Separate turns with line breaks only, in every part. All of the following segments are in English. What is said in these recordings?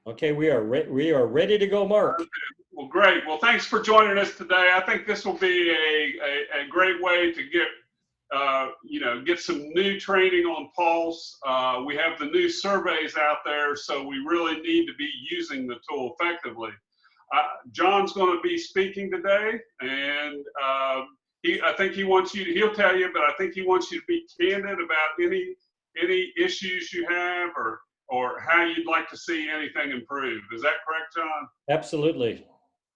Okay, we are ready to go, Mark.
Well, great. Well, thanks for joining us today. I think this will be a great way to get some new training on Pulse. We have the new surveys out there, so we really need to be using the tool effectively. John's going to be speaking today, and I think he wants you to, he'll tell you, but I think he wants you to be candid about any issues you have or how you'd like to see anything improve. Is that correct, John?
Absolutely.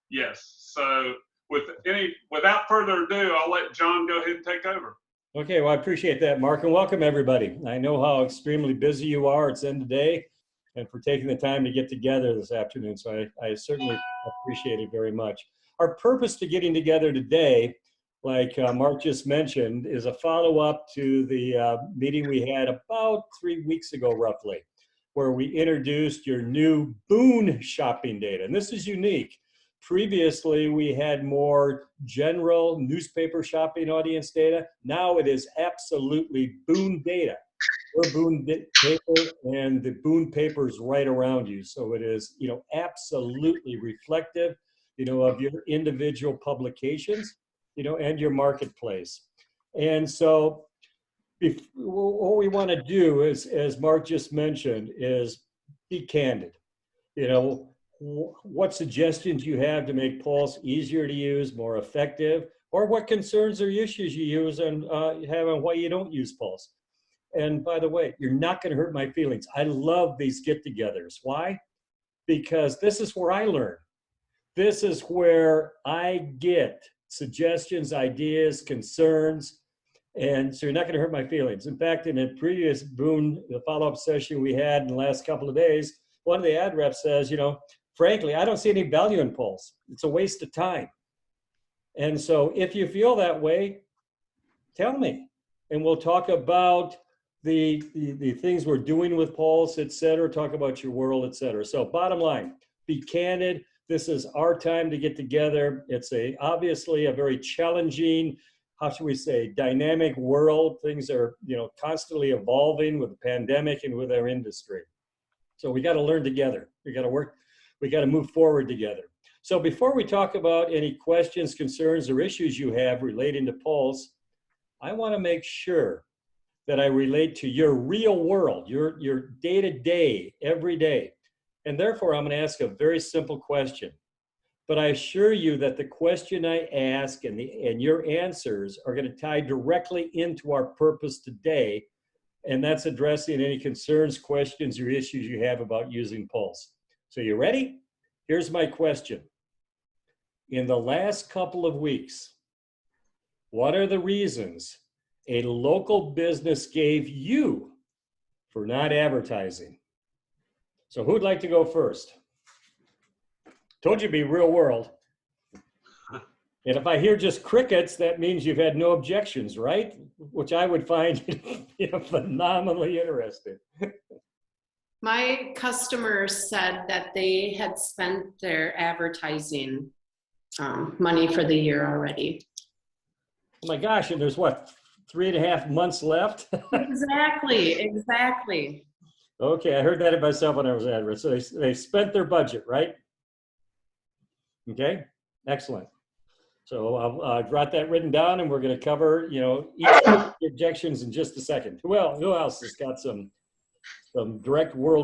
Yes. So without further ado, I'll let John go ahead and take over.
Okay, well, I appreciate that, Mark, and welcome everybody. I know how extremely busy you are. It's end of day, and for taking the time to get together this afternoon. So I certainly appreciate it very much. Our purpose to getting together today, like Mark just mentioned, is a follow-up to the meeting we had about 3 weeks ago, roughly, where we introduced your new Boone shopping data. And this is unique. Previously, we had more general newspaper shopping audience data. Now it is absolutely Boone data. Your Boone paper and the Boone papers right around you. So it is, absolutely reflective, of your individual publications, and your marketplace. And so what we want to do is, as Mark just mentioned, is be candid. What suggestions you have to make Pulse easier to use, more effective, or what concerns or issues you use and have on why you don't use Pulse. And by the way, you're not going to hurt my feelings. I love these get-togethers. Why? Because this is where I learn. This is where I get suggestions, ideas, concerns, and so you're not going to hurt my feelings. In fact, in a previous Boone follow-up session we had in the last couple of days, one of the ad reps says, frankly, I don't see any value in Pulse. It's a waste of time. And so if you feel that way, tell me. And we'll talk about the things we're doing with Pulse, et cetera, talk about your world, et cetera. So bottom line, be candid. This is our time to get together. It's obviously a very challenging, how should we say, dynamic world. Things are, constantly evolving with the pandemic and with our industry. So we got to learn together. We got to work. We got to move forward together. So before we talk about any questions, concerns, or issues you have relating to Pulse, I want to make sure that I relate to your real world, your day-to-day, every day. And therefore, I'm going to ask a very simple question. But I assure you that the question I ask and your answers are going to tie directly into our purpose today, and that's addressing any concerns, questions, or issues you have about using Pulse. So you ready? Here's my question. In the last couple of weeks, what are the reasons a local business gave you for not advertising? So who'd like to go first? Told you to be real world. And if I hear just crickets, that means you've had no objections, right? Which I would find phenomenally interesting.
My customers said that they had spent their advertising money for the year already.
Oh my gosh, and there's what, 3.5 months left?
Exactly.
Okay, I heard that of myself when I was at it. So they spent their budget, right? Okay, excellent. So I've got that written down, and we're going to cover, each of the objections in just a second. Who else has got some direct real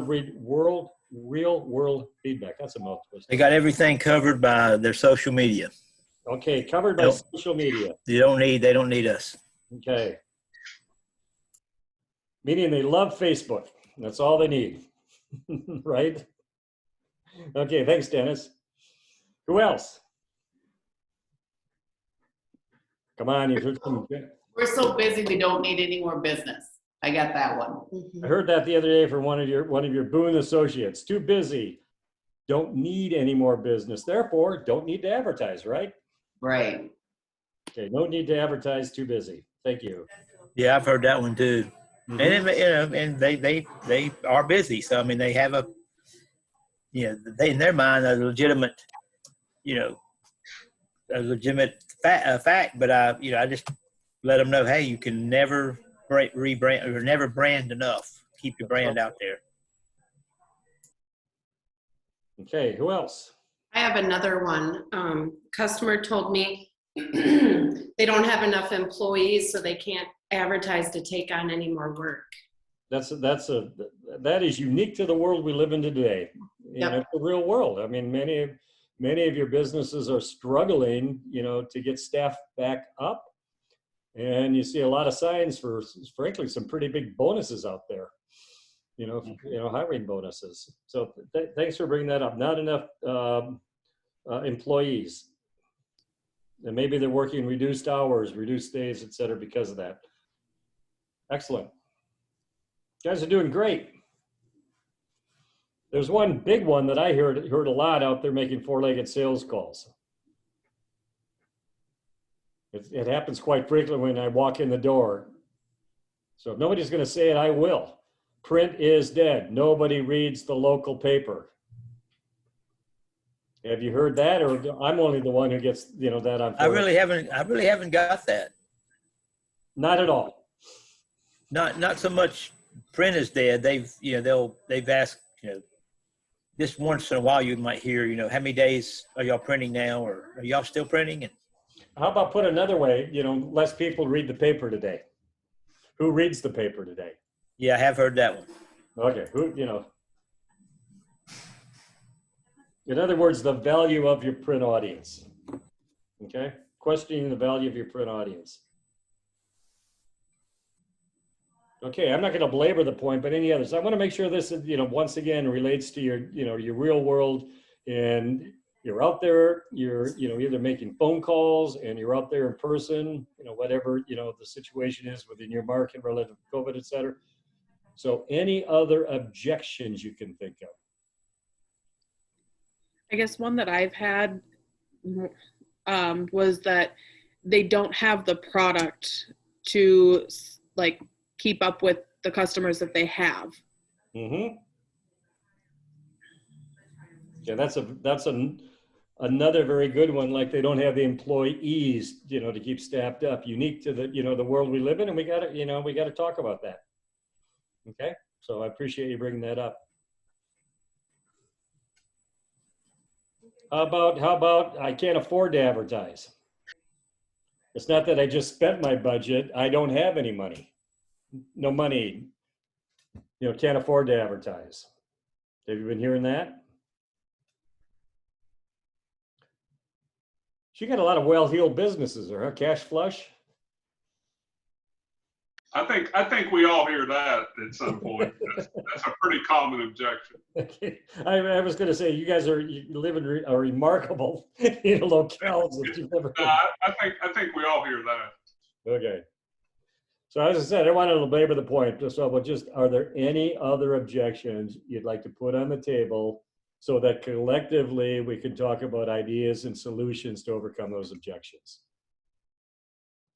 world feedback? That's a mouthful.
They got everything covered by their social media.
Okay, covered by social media.
They don't need us.
Okay. Meaning they love Facebook. That's all they need, right? Okay, thanks, Dennis. Who else? Come on, you heard some.
We're so busy we don't need any more business. I got that one.
I heard that the other day from one of your Boone associates. Too busy. Don't need any more business. Therefore, don't need to advertise, right?
Right.
Okay, no need to advertise. Too busy. Thank you.
Yeah, I've heard that one too. Mm-hmm. And they are busy. So I mean, they have they in their mind a legitimate, fact. But I just let them know, hey, you can never rebrand or never brand enough. Keep your brand out there.
Okay, who else?
I have another one. Customer told me they don't have enough employees, so they can't advertise to take on any more work.
That is unique to the world we live in today.
Yep.
It's the real world. I mean, many of your businesses are struggling, to get staff back up. And you see a lot of signs for, frankly, some pretty big bonuses out there. Hiring bonuses. So thanks for bringing that up. Not enough employees, and maybe they're working reduced hours, reduced days, et cetera, because of that. Excellent. You guys are doing great. There's one big one that I heard a lot out there making four-legged sales calls. It happens quite frequently when I walk in the door. So if nobody's going to say it, I will. Print is dead. Nobody reads the local paper. Have you heard that, or I'm only the one who gets that on?
I really haven't got that.
Not at all.
Not so much. Print is dead. They've asked, just once in a while you might hear, how many days are y'all printing now, or are y'all still printing? And
how about put another way, less people read the paper today. Who reads the paper today?
Yeah, I have heard that one.
Okay, in other words, the value of your print audience. Okay, questioning the value of your print audience. Okay, I'm not going to belabor the point, but any others? I want to make sure this, once again relates to your real world, and you're out there, you're either making phone calls and you're out there in person, whatever the situation is within your market relative to COVID, et cetera. So any other objections you can think of?
I guess one that I've had was that they don't have the product to keep up with the customers that they have.
Mm-hmm. Yeah, that's another very good one. Like, they don't have the employees, to keep staffed up. Unique to the world we live in, and we got to talk about that. Okay, so I appreciate you bringing that up. How about I can't afford to advertise? It's not that I just spent my budget. I don't have any money. No money. Can't afford to advertise. Have you been hearing that? She got a lot of well-heeled businesses there, huh? Cash flush.
I think we all hear that at some point. That's a pretty common objection.
Okay. I was going to say, you guys you live in a remarkable locales that you've never.
I think we all hear that.
Okay. So as I said, I wanted to belabor the point. Are there any other objections you'd like to put on the table so that collectively we can talk about ideas and solutions to overcome those objections?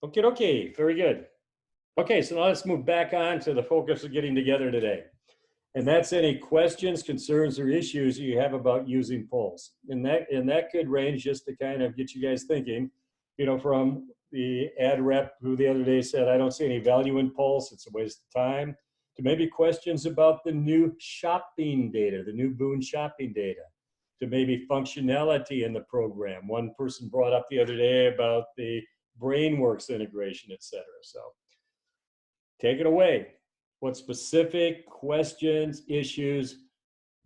Okay, very good. Okay, so now let's move back on to the focus of getting together today. And that's any questions, concerns, or issues you have about using polls. And that could range, just to kind of get you guys thinking, from the ad rep who the other day said, I don't see any value in polls, it's a waste of time, to maybe questions about the new shopping data, the new Boone shopping data, to maybe functionality in the program. One person brought up the other day about the BrainWorks integration, et cetera. So take it away. What specific questions, issues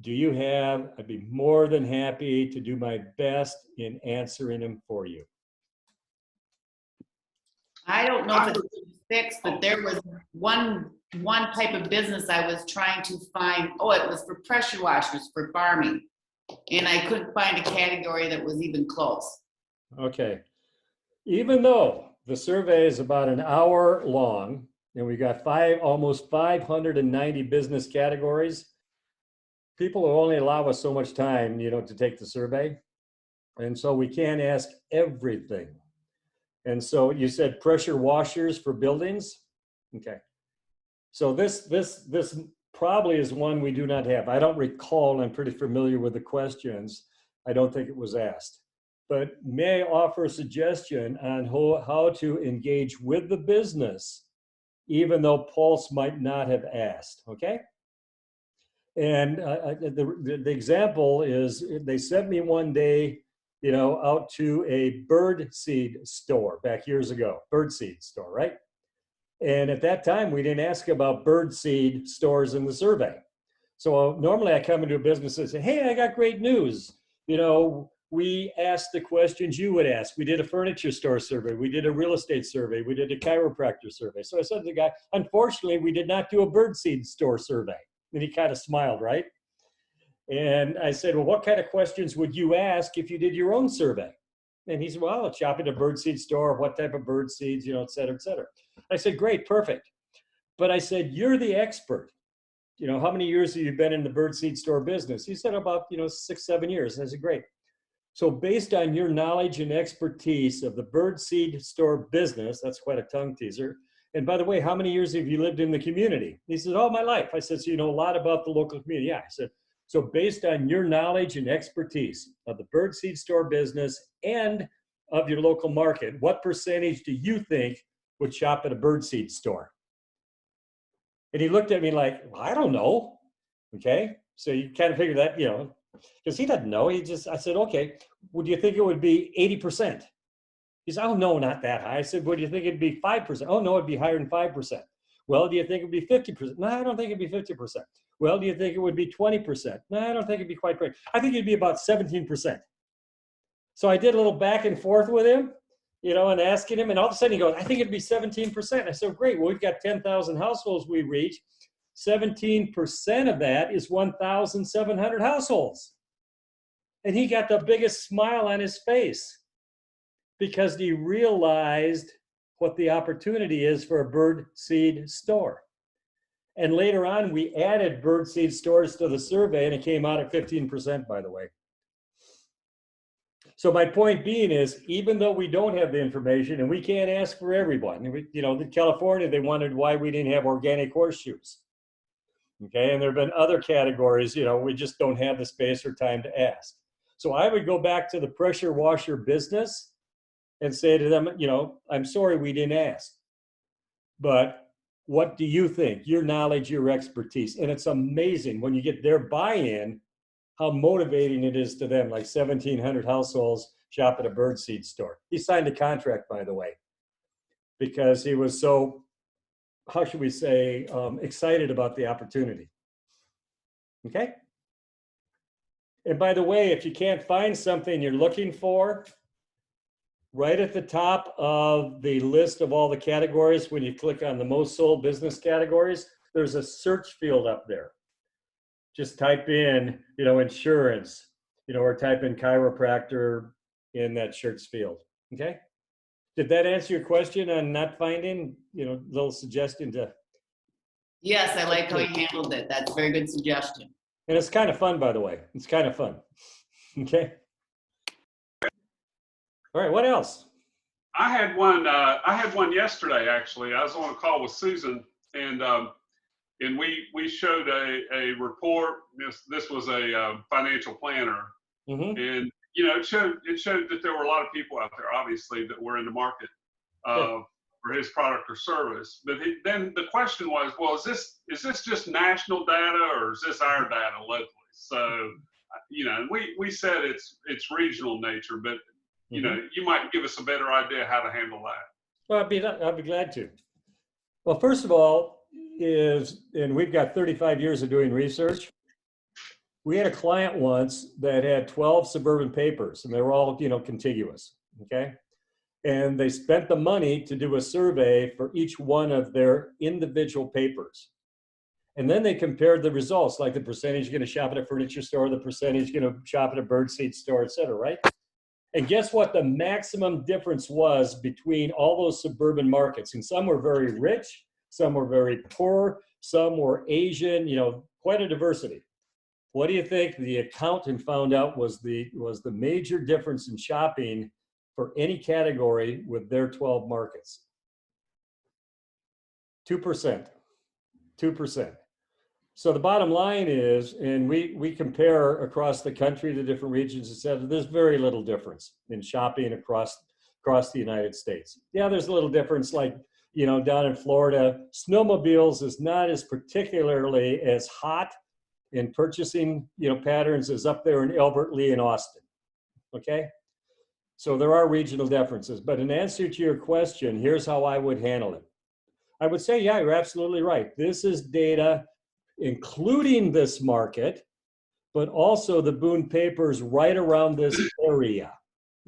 do you have? I'd be more than happy to do my best in answering them for you.
I don't know if it's fixed, but there was one type of business I was trying to find. Oh, it was for pressure washers for farming. And I couldn't find a category that was even close.
Okay. Even though the survey is about an hour long, and we got almost 590 business categories, people will only allow us so much time, to take the survey. And so we can't ask everything. And so you said pressure washers for buildings. Okay. So this probably is one we do not have. I don't recall, I'm pretty familiar with the questions. I don't think it was asked. But may I offer a suggestion on how to engage with the business, even though Pulse might not have asked, okay? And the example is they sent me one day, you know, out to a bird seed store back years ago, bird seed store, right? And at that time, we didn't ask about bird seed stores in the survey. So normally I come into a business and say, hey, I got great news. You know, we asked the questions you would ask. We did a furniture store survey. We did a real estate survey. We did a chiropractor survey. So I said to the guy, unfortunately, we did not do a birdseed store survey. And he kind of smiled, right? And I said, well, what kind of questions would you ask if you did your own survey? And he said, well, shop at a birdseed store, what type of bird seeds, you know, et cetera, et cetera. I said, great, perfect. But I said, you're the expert. You know, how many years have you been in the birdseed store business? He said about, you know, 6, 7 years. I said, great. So based on your knowledge and expertise of the birdseed store business, that's quite a tongue teaser. And by the way, how many years have you lived in the community? He said, all my life. I said, so you know a lot about the local community. Yeah, I said, so based on your knowledge and expertise of the birdseed store business and of your local market, what percentage do you think would shop at a birdseed store? And he looked at me like, well, I don't know. Okay. So you kind of figure that, you know, because he doesn't know. I said, okay, would you think it would be 80%? He said, oh, no, not that high. I said, well, do you think it'd be 5%? Oh, no, it'd be higher than 5%. Well, do you think it'd be 50%? No, I don't think it'd be 50%. Well, do you think it would be 20%? No, I don't think it'd be quite right. I think it'd be about 17%. So I did a little back and forth with him, you know, and asking him, and all of a sudden he goes, I think it'd be 17%. I said, great, well, we've got 10,000 households we reach. 17% of that is 1,700 households. And he got the biggest smile on his face because he realized what the opportunity is for a bird seed store. And later on, we added bird seed stores to the survey, and it came out at 15%, by the way. So my point being is, even though we don't have the information, and we can't ask for everyone, you know, in California, they wondered why we didn't have organic horseshoes. Okay, and there have been other categories, you know, we just don't have the space or time to ask. So I would go back to the pressure washer business and say to them, you know, I'm sorry we didn't ask, but what do you think? Your knowledge, your expertise. And it's amazing when you get their buy-in, how motivating it is to them, like 1,700 households shop at a birdseed store. He signed a contract, by the way, because he was so, how should we say, excited about the opportunity. Okay? And by the way, if you can't find something you're looking for, right at the top of the list of all the categories, when you click on the most sold business categories, there's a search field up there. Just type in, you know, insurance, you know, or type in chiropractor in that search field. Okay? Did that answer your question on not finding, you know, a little suggestion to?
Yes, I like how you handled it. That's a very good suggestion.
And it's kind of fun, by the way. It's kind of fun. Okay. All right. What else?
I had one yesterday, actually. I was on a call with Susan, and we showed a report. This was a financial planner, and you know, it showed that there were a lot of people out there, obviously, that were in the market for his product or service. But then the question was, well, is this just national data, or is this our data locally? So, you know, we said it's regional nature, but you know, you might give us a better idea how to handle that.
Well, I'd be glad to. Well, first of all, and we've got 35 years of doing research. We had a client once that had 12 suburban papers, and they were all, you know, contiguous, okay? And they spent the money to do a survey for each one of their individual papers. And then they compared the results, like the percentage going to shop at a furniture store, the percentage going to shop at a birdseed store, et cetera, right? And guess what the maximum difference was between all those suburban markets? And some were very rich, some were very poor, some were Asian, you know, quite a diversity. What do you think the accountant found out was the major difference in shopping for any category with their 12 markets? 2%. 2%. So the bottom line is, and we compare across the country to different regions, et cetera, there's very little difference in shopping across the United States. Yeah, there's a little difference, like, you know, down in Florida, snowmobiles is not as particularly as hot in purchasing, patterns is up there in Albert Lee and Austin. Okay? So there are regional differences. But in answer to your question, here's how I would handle it. I would say, yeah, you're absolutely right. This is data including this market, but also the Boone papers right around this area.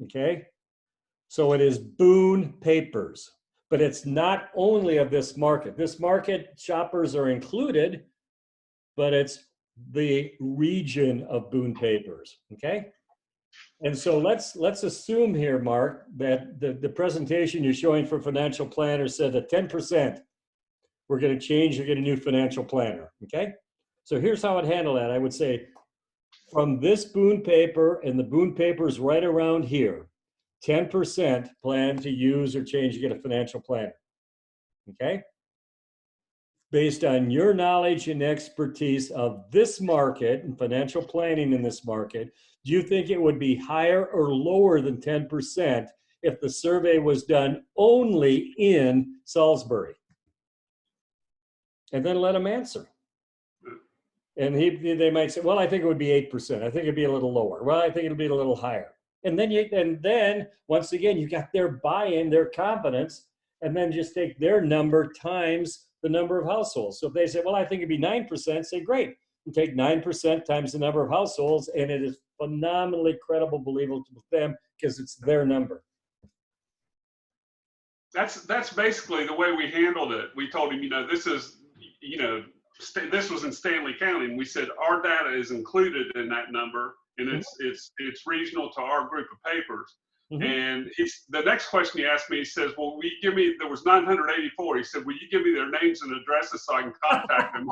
Okay? So it is Boone papers, but it's not only of this market. This market shoppers are included, but it's the region of Boone papers. Okay? And so let's assume here, Mark, that the presentation you're showing for financial planners said that 10% we're going to change or get a new financial planner. Okay? So here's how I'd handle that. I would say from this Boone paper and the Boone papers right around here, 10% plan to use or change to get a financial planner. Okay? Based on your knowledge and expertise of this market and financial planning in this market, do you think it would be higher or lower than 10% if the survey was done only in Salisbury? And then let them answer. And they might say, well, I think it would be 8%. I think it'd be a little lower. Well, I think it'll be a little higher. And then once again, you got their buy-in, their confidence, and then just take their number times the number of households. So if they say, well, I think it'd be 9%, say, great. You take 9% times the number of households, and it is phenomenally credible, believable to them because it's their number.
That's basically the way we handled it. We told him, this is, this was in Stanley County, and we said our data is included in that number, and it's regional to our group of papers. Mm-hmm. And the next question he asked me, he says, well, there was 984. He said, will you give me their names and addresses so I can contact them?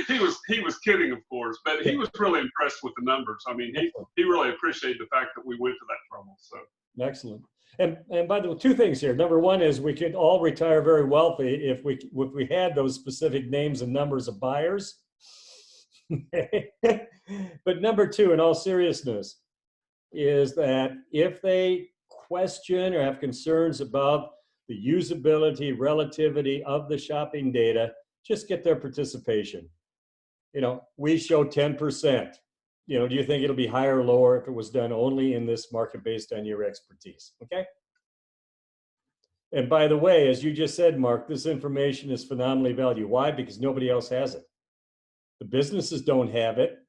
He was kidding, of course, but he was really impressed with the numbers. I mean, he really appreciated the fact that we went to that trouble. So excellent.
And by the way, two things here. Number one is we could all retire very wealthy if we had those specific names and numbers of buyers. But number two, in all seriousness, is that if they question or have concerns about the usability, relativity of the shopping data, just get their participation. We show 10%. Do you think it'll be higher or lower if it was done only in this market based on your expertise? Okay. And by the way, as you just said, Mark, this information is phenomenally valuable. Why? Because nobody else has it. The businesses don't have it.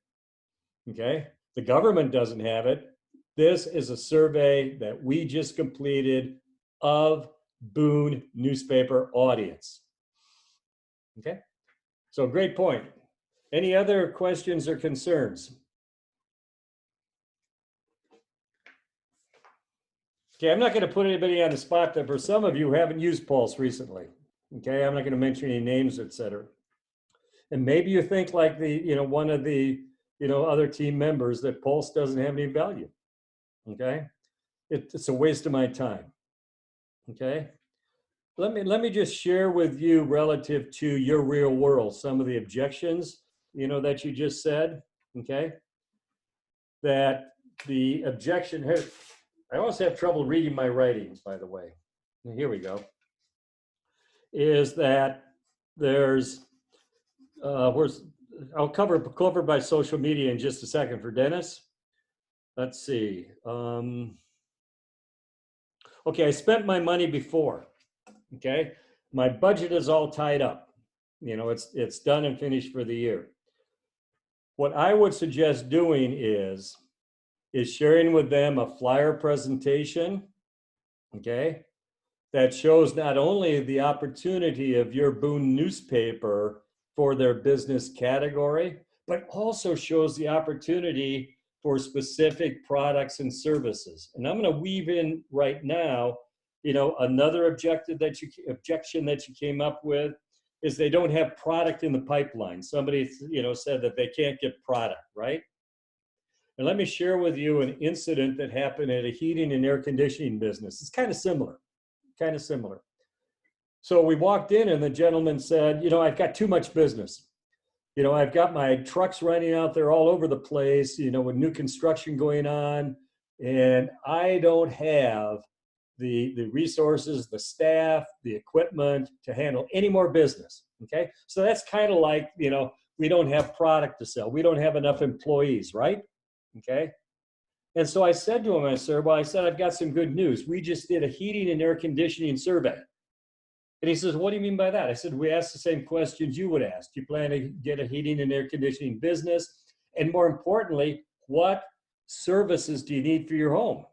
Okay. The government doesn't have it. This is a survey that we just completed of Boone newspaper audience. Okay. So great point. Any other questions or concerns? Okay, I'm not going to put anybody on the spot, but for some of you who haven't used Pulse recently, okay, I'm not going to mention any names, et cetera. And maybe you think like one of the, other team members that Pulse doesn't have any value, okay? It's a waste of my time, okay? Let me just share with you relative to your real world, some of the objections, that you just said, okay? That the objection here, I also have trouble reading my writings, by the way. Here we go. Is that there's, I'll cover by social media in just a second for Dennis. Let's see. Okay, I spent my money before. Okay, my budget is all tied up. It's done and finished for the year. What I would suggest doing is sharing with them a flyer presentation, okay, that shows not only the opportunity of your Boone newspaper for their business category, but also shows the opportunity for specific products and services. And I'm going to weave in right now, another objection that you came up with is they don't have product in the pipeline. Somebody, said that they can't get product, right? And let me share with you an incident that happened at a heating and air conditioning business. It's kind of similar. So we walked in and the gentleman said, I've got too much business. I've got my trucks running out there all over the place, with new construction going on, and I don't have the resources, the staff, the equipment to handle any more business. Okay. So that's kind of like, we don't have product to sell. We don't have enough employees, right? Okay. And so I said to him, I said, well, I said, I've got some good news. We just did a heating and air conditioning survey. And he says, what do you mean by that? I said, we asked the same questions you would ask. Do you plan to get a heating and air conditioning business? And more importantly, what services do you need for your home?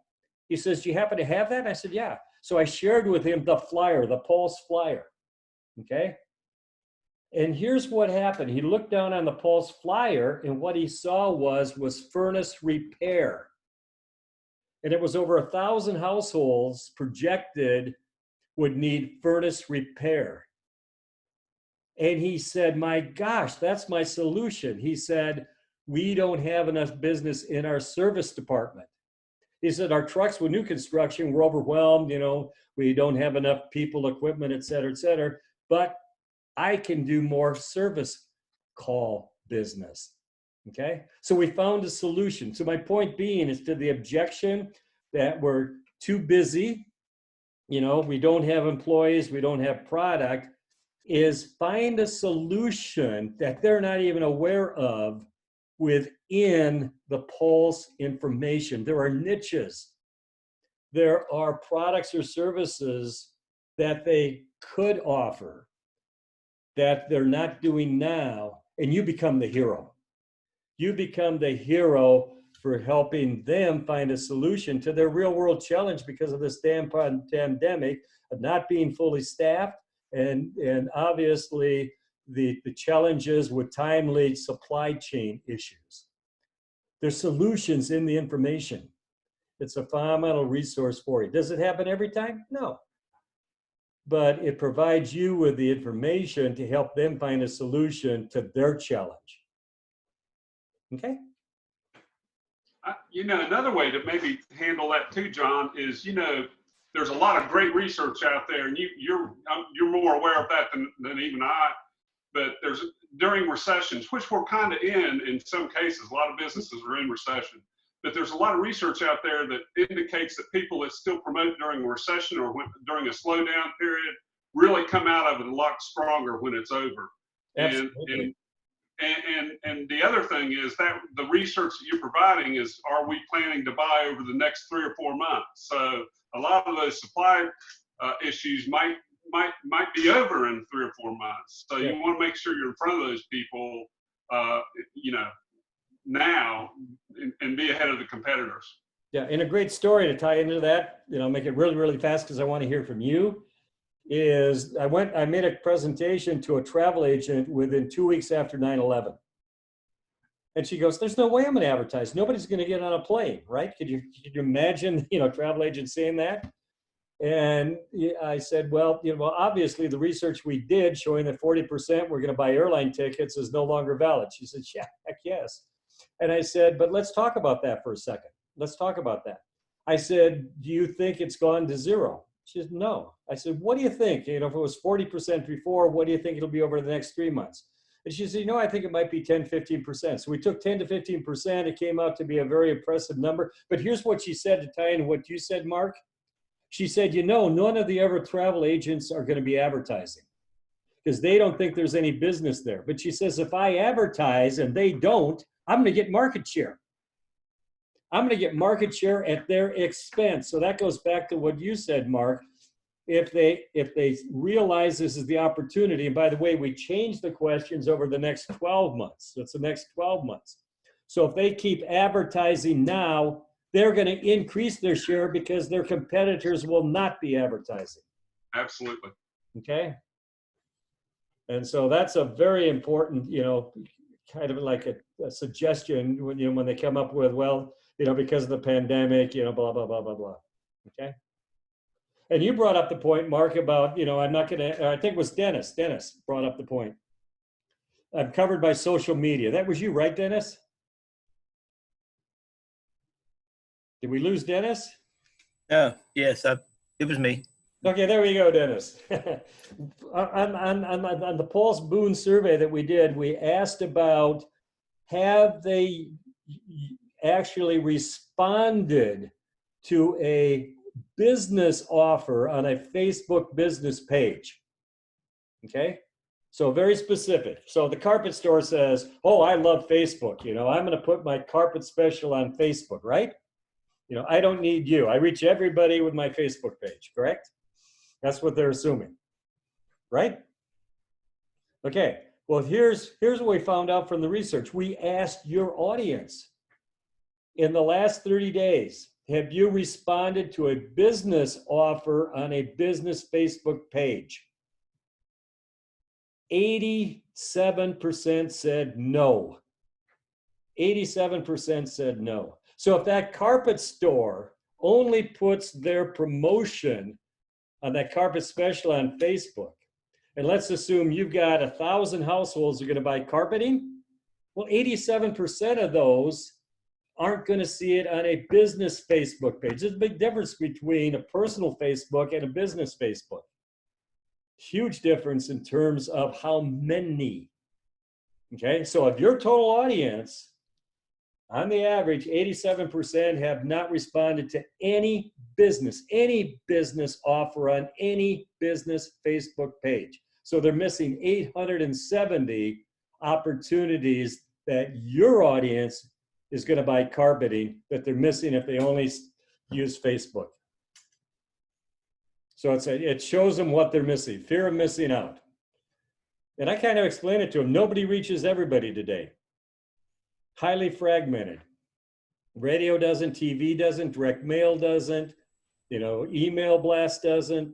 He says, do you happen to have that? I said, yeah. So I shared with him the flyer, the Pulse flyer. Okay. And here's what happened. He looked down on the Pulse flyer, and what he saw was furnace repair. And it was over 1,000 households projected would need furnace repair. And he said, my gosh, that's my solution. He said, we don't have enough business in our service department. He said, our trucks with new construction, we're overwhelmed, we don't have enough people, equipment, et cetera, but I can do more service call business. Okay. So we found a solution. So my point being is to the objection that we're too busy, we don't have employees, we don't have product, is find a solution that they're not even aware of within the Pulse information. There are niches. There are products or services that they could offer that they're not doing now, and you become the hero. You become the hero for helping them find a solution to their real world challenge because of this damn pandemic of not being fully staffed and obviously the challenges with timely supply chain issues. There's solutions in the information. It's a phenomenal resource for you. Does it happen every time? No. But it provides you with the information to help them find a solution to their challenge. Okay?
Another way to maybe handle that too, John, is, there's a lot of great research out there, and you're more aware of that than even I. But during recessions, which we're kind of in some cases, a lot of businesses are in recession. But there's a lot of research out there that indicates that people that still promote during a recession or during a slowdown period really come out of it a lot stronger when it's over.
Absolutely.
And the other thing is that the research that you're providing is, are we planning to buy over the next 3 or 4 months? So a lot of those supply issues might be over in 3 or 4 months. So you want to make sure you're in front of those people, now and be ahead of the competitors.
Yeah, and a great story to tie into that, make it really, really fast because I want to hear from you, is I made a presentation to a travel agent within 2 weeks after 9/11. And she goes, there's no way I'm going to advertise. Nobody's going to get on a plane, right? Could you imagine, travel agents saying that? And I said, well, obviously the research we did showing that 40% were going to buy airline tickets is no longer valid. She said, yeah, heck yes. And I said, but let's talk about that for a second. Let's talk about that. I said, do you think it's gone to zero? She said, no. I said, what do you think? If it was 40% before, what do you think it'll be over the next 3 months? And she said, I think it might be 10, 15%. So we took 10 to 15%. It came out to be a very impressive number. But here's what she said to tie in what you said, Mark. She said, none of the other travel agents are going to be advertising because they don't think there's any business there. But she says, if I advertise and they don't, I'm going to get market share. I'm going to get market share at their expense. So that goes back to what you said, Mark. If they realize this is the opportunity, and by the way, we changed the questions over the next 12 months. So it's the next 12 months. So if they keep advertising now, they're going to increase their share because their competitors will not be advertising.
Absolutely.
Okay. And so that's a very important, kind of like a suggestion when they come up with, well, because of the pandemic, blah, blah, blah, blah, blah. Okay. And you brought up the point, Mark, about, I'm not going to, I think it was Dennis. Dennis brought up the point. I'm covered by social media. That was you, right, Dennis? Did we lose Dennis?
Oh, yes, it was me.
Okay, there we go, Dennis. on the Pulse Boone survey that we did, we asked about, have they actually responded to a business offer on a Facebook business page? Okay, So very specific. So the carpet store says, oh, I love Facebook. You know, I'm going to put my carpet special on Facebook, right? You know, I don't need you. I reach everybody with my Facebook page, correct? That's what they're assuming, right? Okay, well, here's what we found out from the research. We asked your audience, in the last 30 days, have you responded to a business offer on a business Facebook page? 87% said no. 87% said no. So if that carpet store only puts their promotion on that carpet special on Facebook, and let's assume you've got 1,000 households who are going to buy carpeting, well, 87% of those aren't going to see it on a business Facebook page. There's a big difference between a personal Facebook and a business Facebook. Huge difference in terms of how many. Okay, so if your total audience, on the average, 87% have not responded to any business offer on any business Facebook page. So they're missing 870 opportunities that your audience is going to buy carpeting that they're missing if they only use Facebook. So it shows them what they're missing, fear of missing out. And I kind of explain it to them. Nobody reaches everybody today. Highly fragmented. Radio doesn't, TV doesn't, direct mail doesn't, you know, email blast doesn't,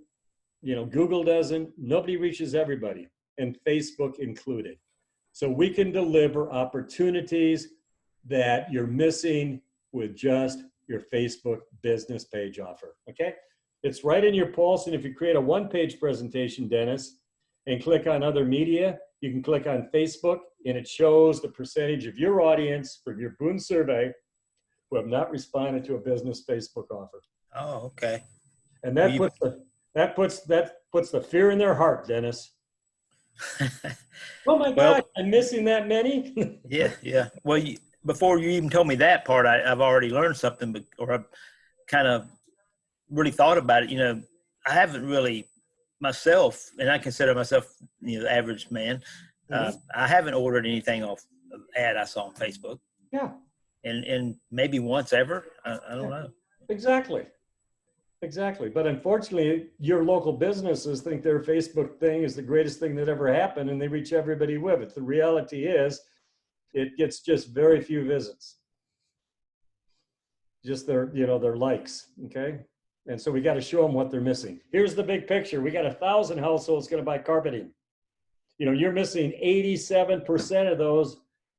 you know, Google doesn't. Nobody reaches everybody, and Facebook included. So we can deliver opportunities that you're missing with just your Facebook business page offer, okay? It's right in your pulse, and if you create a one-page presentation, Dennis, and click on other media, you can click on Facebook, and it shows the percentage of your audience from your Boone survey who have not responded to a business Facebook offer.
Oh, okay.
And that puts the fear in their heart, Dennis. Oh my
Well,
God, I'm missing that many.
yeah. Well, before you even told me that part, I've already learned something, or I've kind of really thought about it. You know, I haven't really myself, and I consider myself, you know, the average man. I haven't ordered anything off an ad I saw on Facebook.
Yeah.
And maybe once ever. I don't know.
Exactly. But unfortunately, your local businesses think their Facebook thing is the greatest thing that ever happened, and they reach everybody with it. The reality is, it gets just very few visits. Just their likes, okay? And so we got to show them what they're missing. Here's the big picture. We got 1,000 households going to buy carpeting. You know, you're missing 87% of those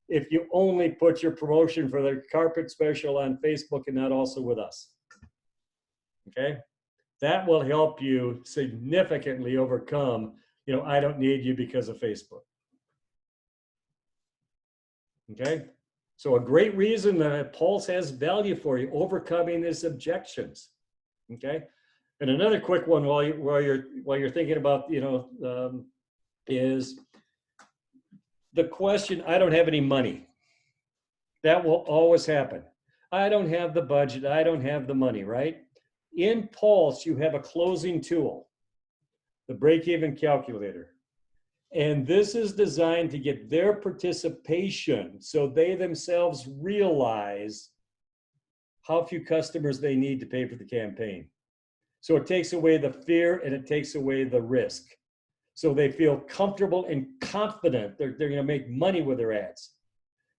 if you only put your promotion for their carpet special on Facebook and not also with us. Okay? That will help you significantly overcome, you know, I don't need you because of Facebook. Okay? So a great reason that Pulse has value for you, overcoming these objections. Okay? And another quick one while you're thinking about, you know, is the question, I don't have any money. That will always happen. I don't have the budget. I don't have the money, right? In Pulse, you have a closing tool, the break-even calculator. And this is designed to get their participation so they themselves realize how few customers they need to pay for the campaign. So it takes away the fear and it takes away the risk. So they feel comfortable and confident they're going to make money with their ads.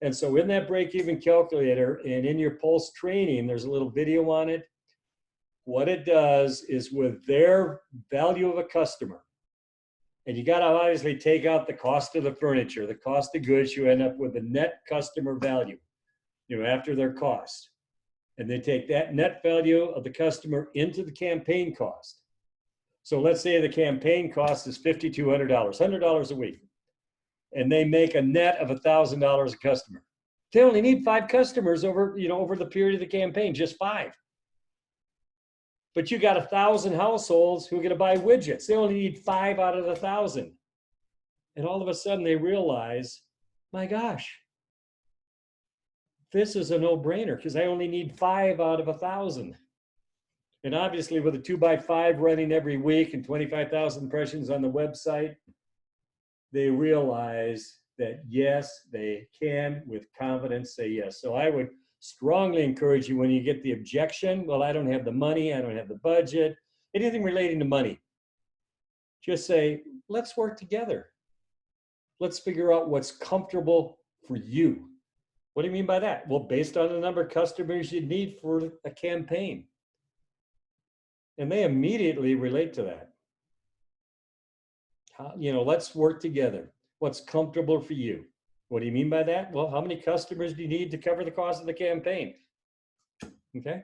And so in that break-even calculator and in your Pulse training, there's a little video on it. What it does is with their value of a customer, and you got to obviously take out the cost of the furniture, the cost of goods, you end up with the net customer value, you know, after their cost. And they take that net value of the customer into the campaign cost. So let's say the campaign cost is $5,200, $100 a week, and they make a net of $1,000 a customer. They only need 5 customers over the period of the campaign, just 5. But you got 1,000 households who are going to buy widgets. They only need 5 out of the 1,000. And all of a sudden they realize, my gosh, this is a no-brainer because I only need 5 out of 1,000. And obviously with a 2x5 running every week and 25,000 impressions on the website, they realize that yes, they can with confidence say yes. So I would strongly encourage you when you get the objection, well, I don't have the money, I don't have the budget, anything relating to money, just say, let's work together. Let's figure out what's comfortable for you. What do you mean by that? Well, based on the number of customers you need for a campaign. And they immediately relate to that. Let's work together. What's comfortable for you? What do you mean by that? Well, how many customers do you need to cover the cost of the campaign? Okay.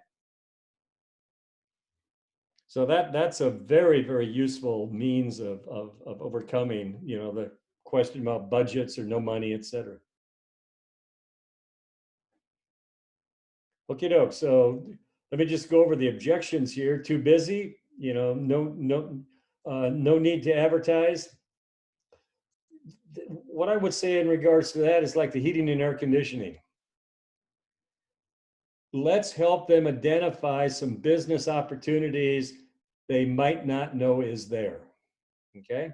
So that's a very, very useful means of overcoming, the question about budgets or no money, et cetera. Okay, doke. So let me just go over the objections here. Too busy, no need to advertise. What I would say in regards to that is like the heating and air conditioning. Let's help them identify some business opportunities they might not know is there. Okay.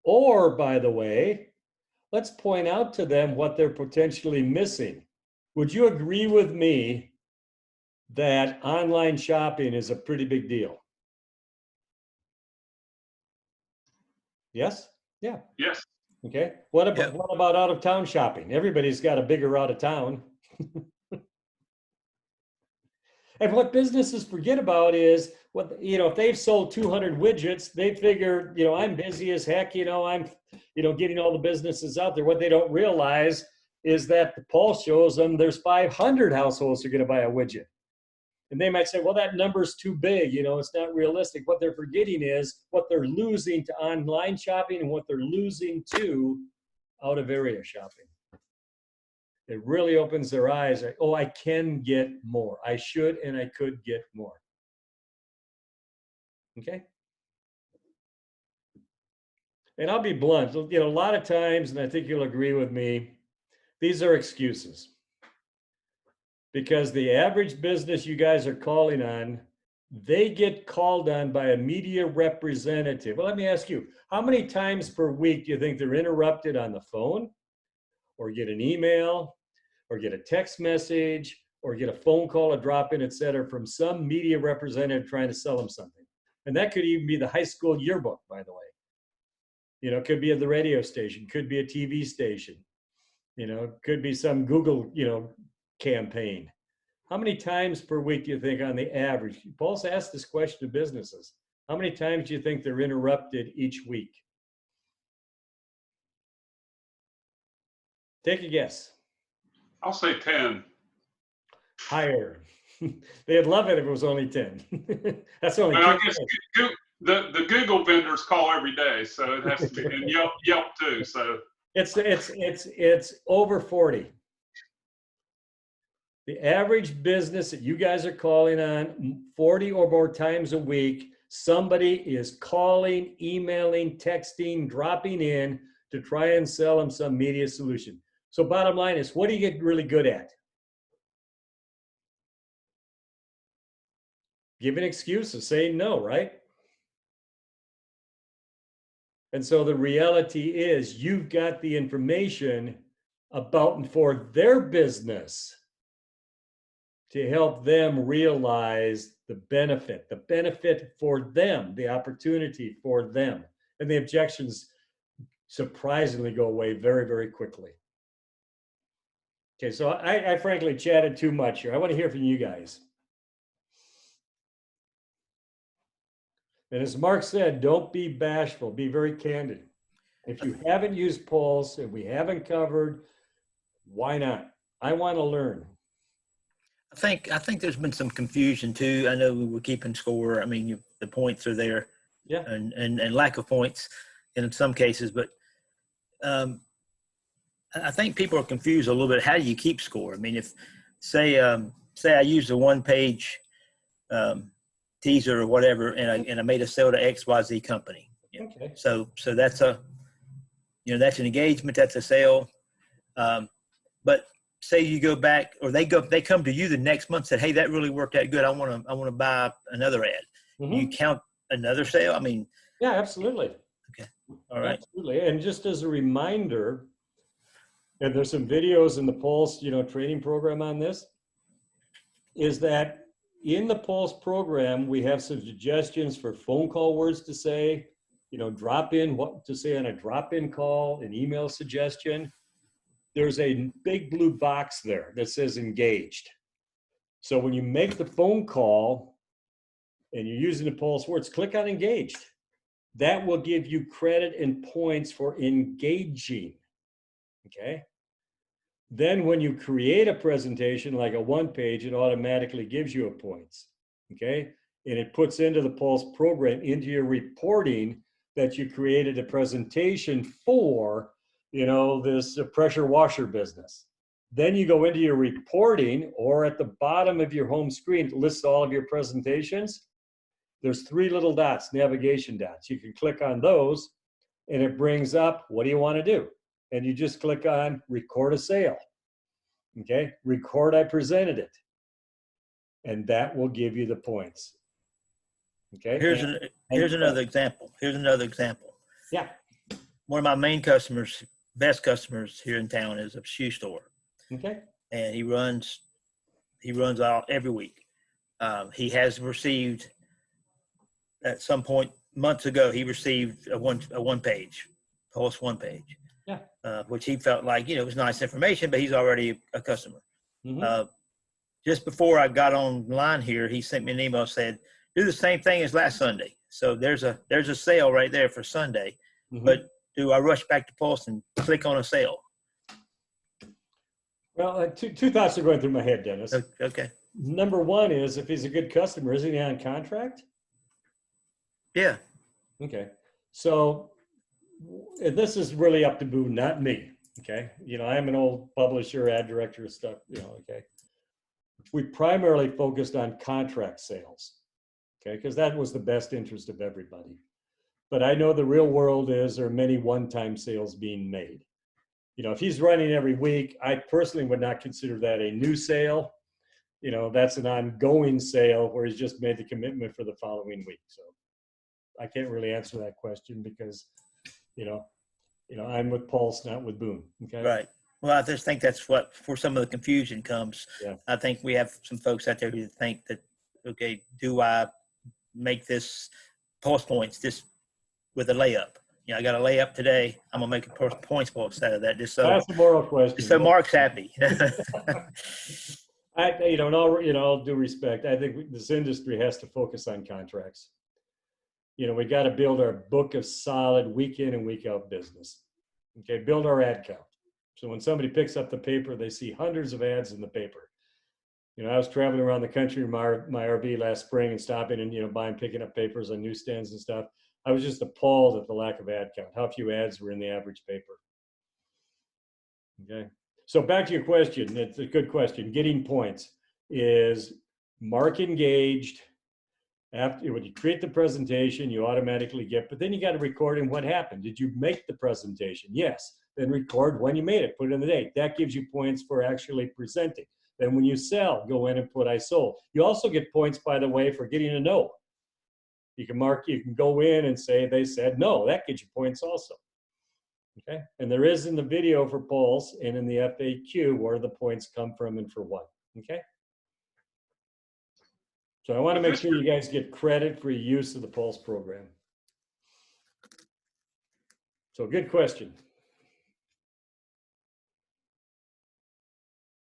Or, by the way, let's point out to them what they're potentially missing. Would you agree with me that online shopping is a pretty big deal? Yes? Yeah.
Yes.
Okay. What about out of town shopping? Everybody's got a bigger out of town. And what businesses forget about is if they've sold 200 widgets, they figure, I'm busy as heck, I'm, getting all the businesses out there. What they don't realize is that the pulse shows them there's 500 households who are going to buy a widget. And they might say, well, that number's too big, it's not realistic. What they're forgetting is what they're losing to online shopping and what they're losing to out of area shopping. It really opens their eyes. Like, oh, I can get more. I should and I could get more. Okay? And I'll be blunt. A lot of times, and I think you'll agree with me, these are excuses. Because the average business you guys are calling on, they get called on by a media representative. Well, let me ask you, how many times per week do you think they're interrupted on the phone or get an email or get a text message or get a phone call, a drop-in, et cetera, from some media representative trying to sell them something? And that could even be the high school yearbook, by the way. It could be at the radio station, could be a TV station, could be some Google, campaign. How many times per week do you think on the average? Paul's asked this question to businesses. How many times do you think they're interrupted each week? Take a guess.
I'll say 10.
Higher. They'd love it if it was only 10. That's only
But I guess the Google vendors call every day, so it has to be, and Yelp too. So
it's over 40. The average business that you guys are calling on 40 or more times a week, somebody is calling, emailing, texting, dropping in to try and sell them some media solution. So bottom line is, what do you get really good at? Giving excuses, saying no, right? And so the reality is you've got the information about and for their business to help them realize the benefit for them, the opportunity for them. And the objections surprisingly go away very, very quickly. Okay, so I frankly chatted too much here. I want to hear from you guys. And as Mark said, don't be bashful, be very candid. If you haven't used Pulse and we haven't covered, why not? I want to learn.
I think there's been some confusion too. I know we were keeping score. I mean, the points are there,
yeah,
and lack of points in some cases. But I think people are confused a little bit. How do you keep score? I mean, if say I use a one-page teaser or whatever, and I made a sale to XYZ company.
Okay.
So that's that's an engagement. That's a sale. But say you go back, or they come to you the next month and said, hey, that really worked out good. I want to buy another ad. Mm-hmm. You count another sale? I mean,
yeah, absolutely.
Okay. All right.
Absolutely. And just as a reminder, and there's some videos in the Pulse, training program on this, is that in the Pulse program, we have some suggestions for phone call words to say, drop in what to say on a drop-in call, an email suggestion. There's a big blue box there that says engaged. So when you make the phone call and you're using the Pulse words, click on engaged. That will give you credit and points for engaging, okay? Then when you create a presentation like a one page, it automatically gives you a points, okay? And it puts into the Pulse program, into your reporting, that you created a presentation for, this pressure washer business. Then you go into your reporting, or at the bottom of your home screen, it lists all of your presentations. There's 3 little dots, navigation dots. You can click on those and it brings up, what do you want to do? And you just click on record a sale. Okay, record I presented it. And that will give you the points. Okay.
Here's another example.
Yeah.
One of my main customers, best customers here in town, is a shoe store.
Okay.
And he runs out every week. He has received, at some point months ago, he received a one page, Pulse one page.
Yeah.
Which he felt like, it was nice information, but he's already a customer.
Mm-hmm.
Just before I got online here, he sent me an email, said, do the same thing as last Sunday. So there's a sale right there for Sunday,
Mm-hmm.
but do I rush back to Pulse and click on a sale?
Well, two thoughts are going through my head, Dennis.
Okay.
Number one is, if he's a good customer, isn't he on contract?
Yeah.
Okay. So and this is really up to Boo, not me. Okay. I'm an old publisher, ad director, stuff, okay. We primarily focused on contract sales. Okay. Because that was the best interest of everybody. But I know the real world is there are many one-time sales being made. If he's running every week, I personally would not consider that a new sale. That's an ongoing sale where he's just made the commitment for the following week. So I can't really answer that question because, I'm with Pulse, not with Boone. Okay.
Right. Well, I just think that's what, for some of the confusion comes.
Yeah.
I think we have some folks out there who think that, okay, do I make this Pulse points just with a layup? I got a layup today. I'm gonna make a points box out of that, just so
That's a moral question.
so Mark's happy.
In all due respect, I think this industry has to focus on contracts. We got to build our book of solid week in and week out business. Okay, build our ad count. So when somebody picks up the paper, they see hundreds of ads in the paper. I was traveling around the country in my RV last spring and stopping and picking up papers on newsstands and stuff. I was just appalled at the lack of ad count, how few ads were in the average paper. Okay, so back to your question. It's a good question. Getting points is mark engaged. After, when you create the presentation, you automatically get, but then you got to record in what happened. Did you make the presentation? Yes. Then record when you made it, put it in the date. That gives you points for actually presenting. Then when you sell, go in and put I sold. You also get points, by the way, for getting a no. You can go in and say they said no. That gets you points also. Okay. And there is in the video for Pulse and in the FAQ where the points come from and for what. Okay. So I want to make sure you guys get credit for your use of the Pulse program. So good question.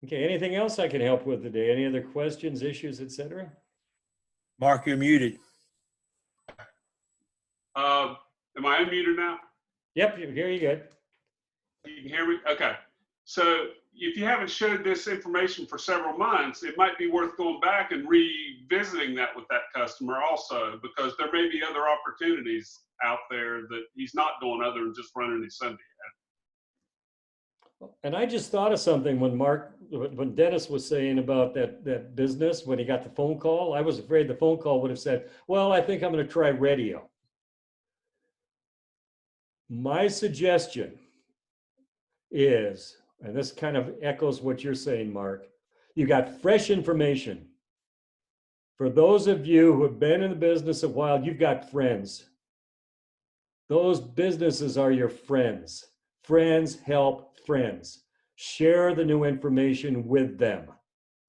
Okay, anything else I can help with today? Any other questions, issues, etc.?
Mark, you're muted.
Am I unmuted now?
Yep, here you go.
You can hear me? Okay. So if you haven't showed this information for several months, it might be worth going back and revisiting that with that customer also, because there may be other opportunities out there that he's not doing other than just running his Sunday ad.
And I just thought of something when Dennis was saying about that business, when he got the phone call, I was afraid the phone call would have said, well, I think I'm going to try radio. My suggestion is, and this kind of echoes what you're saying, Mark, you got fresh information. For those of you who have been in the business a while, you've got friends. Those businesses are your friends. Friends help friends. Share the new information with them.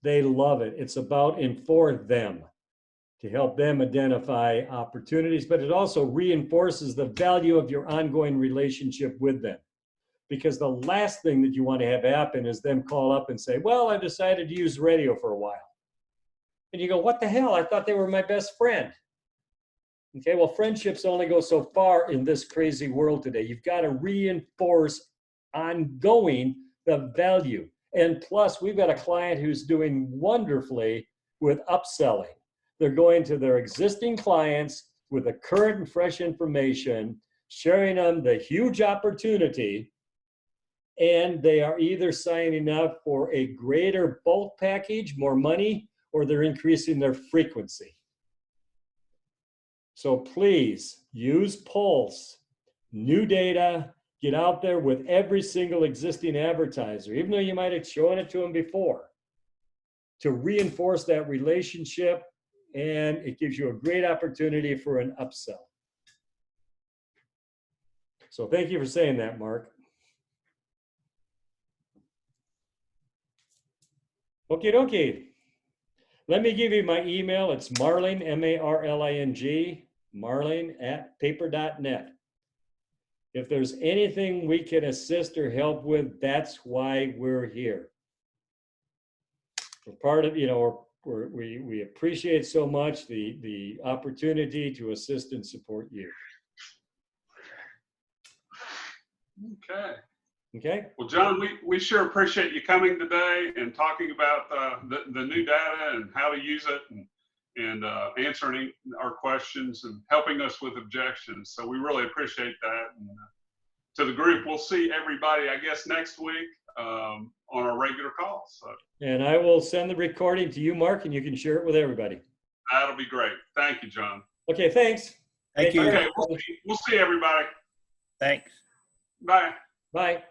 They love it. It's about and for them, to help them identify opportunities, but it also reinforces the value of your ongoing relationship with them. Because the last thing that you want to have happen is them call up and say, well, I decided to use radio for a while. And you go, what the hell? I thought they were my best friend. Okay, well, friendships only go so far in this crazy world today. You've got to reinforce ongoing the value. And plus, we've got a client who's doing wonderfully with upselling. They're going to their existing clients with the current and fresh information, sharing them the huge opportunity, and they are either signing up for a greater bulk package, more money, or they're increasing their frequency. So please use Pulse, new data, get out there with every single existing advertiser, even though you might have shown it to them before, to reinforce that relationship, and it gives you a great opportunity for an upsell. So thank you for saying that, Mark. Okie dokie. Let me give you my email. It's Marling, M-A-R-L-I-N-G, marling@paper.net. If there's anything we can assist or help with, that's why we're here. We're part of, we appreciate so much the opportunity to assist and support you.
Okay.
Okay.
Well, John, we sure appreciate you coming today and talking about the new data and how to use it, and answering our questions and helping us with objections. So we really appreciate that. And to the group, we'll see everybody, I guess, next week on our regular calls. So.
And I will send the recording to you, Mark, and you can share it with everybody.
That'll be great. Thank you, John.
Okay, thanks.
Thank you.
Okay, we'll see everybody.
Thanks.
Bye.
Bye.